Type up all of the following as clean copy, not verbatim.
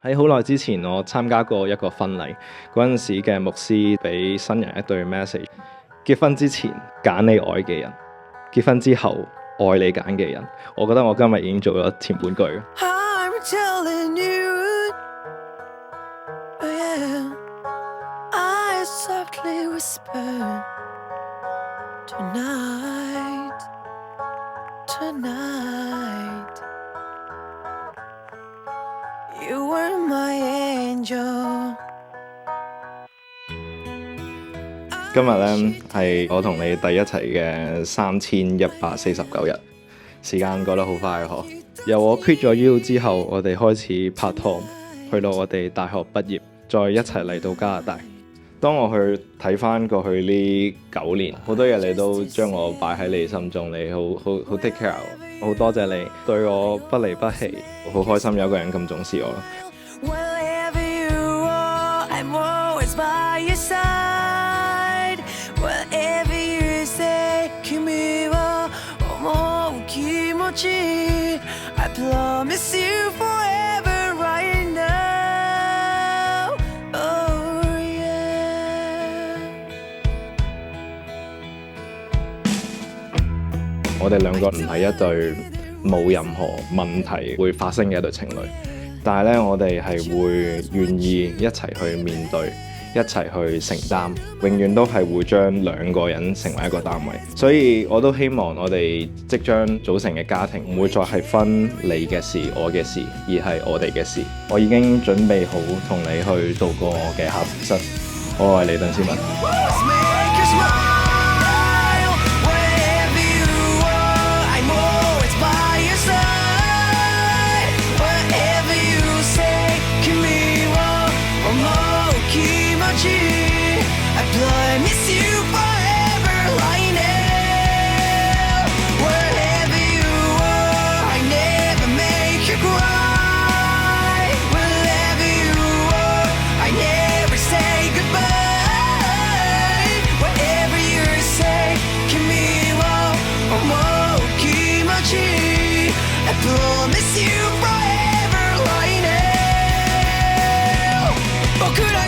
喺好耐之前，我參加過一個婚禮，嗰陣時嘅牧師俾新人一對 message：結婚之前揀你愛嘅人，結婚之後愛你揀嘅人。我覺得我今日已經做咗前半句。I'm telling you, yeah, I softly whisper tonight, you were my angel。今日呢係我同你第一齊嘅3149日，時間過得好快嗬。由我 quit 咗 U 之後，我哋開始拍拖，去到我哋大學畢業，再一齊嚟到加拿大。當我去睇翻過去呢9年，好多嘢你都將我擺喺你心中，你好 take care 我，好多謝你對我不離不棄，好開心有個人咁重視我咯。Wherever you are, I'm always by your side. Whatever you say, 君は思う気持ち I promise you forever right now. Oh yeah. 我哋兩個唔係一對冇任何問題會發生嘅一對情侶，但係咧我哋係會願意一齊去面對，一齊去承擔，永遠都係會將兩個人成為一個單位。所以我都希望我哋即將組成嘅家庭唔會再係分你嘅事、我嘅事，而係我哋嘅事。我已經準備好同你去度過我嘅下半生。我愛你，鄧思文。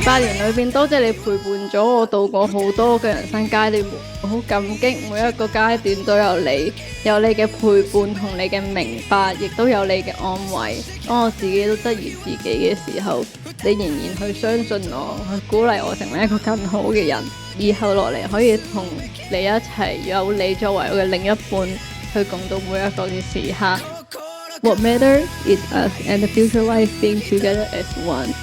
8年裏邊，多謝你陪伴咗我度過好多嘅人生階段，我好感激每一個階段都有你嘅陪伴同你嘅明白，亦都有你嘅安慰。當我自己都質疑自己嘅時候，你仍然去相信我，去鼓勵我成為一個更好嘅人。以後落嚟可以同你一齊，有你作為我嘅另一半，去共度每一個嘅時刻。What matters is us and the future life being together as one.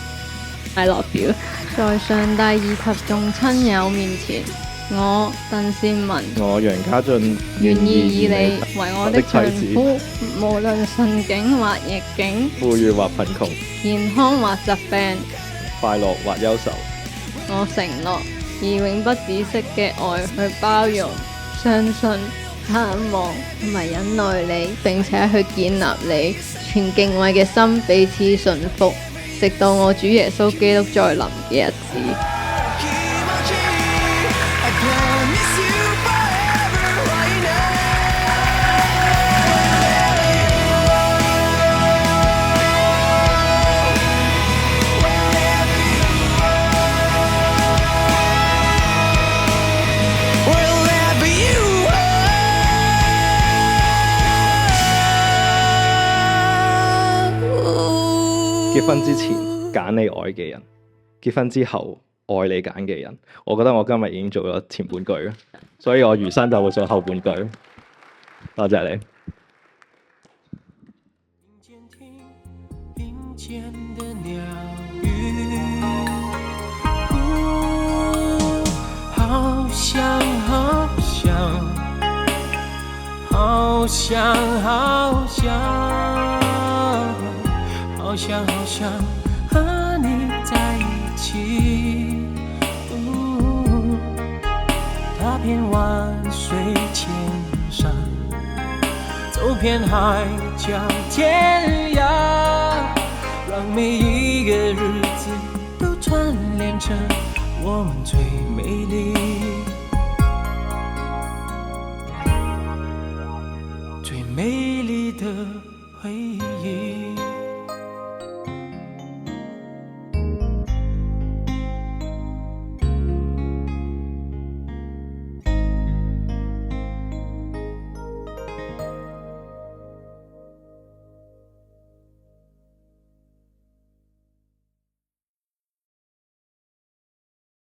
I love you。 在上帝以及眾親友面前，我鄧善文，我楊家俊願意以你為我的丈夫，無論順境或逆境，富裕或貧窮，健康或疾病，快樂或憂愁。我承諾以永不止息嘅愛去包容、相信、盼望同埋忍耐你，並且去建立你，全敬畏嘅心彼此順服，直到我主耶穌基督再臨嘅日子。結婚之前揀你愛嘅人，結婚之後愛你揀嘅人。我覺得我今日已經做咗前半句，所以我餘生就會做後半句。多謝你。好想和你在一起，踏遍萬水千山，走遍海角天涯，讓每一個日子都串聯成我們最美麗的回憶。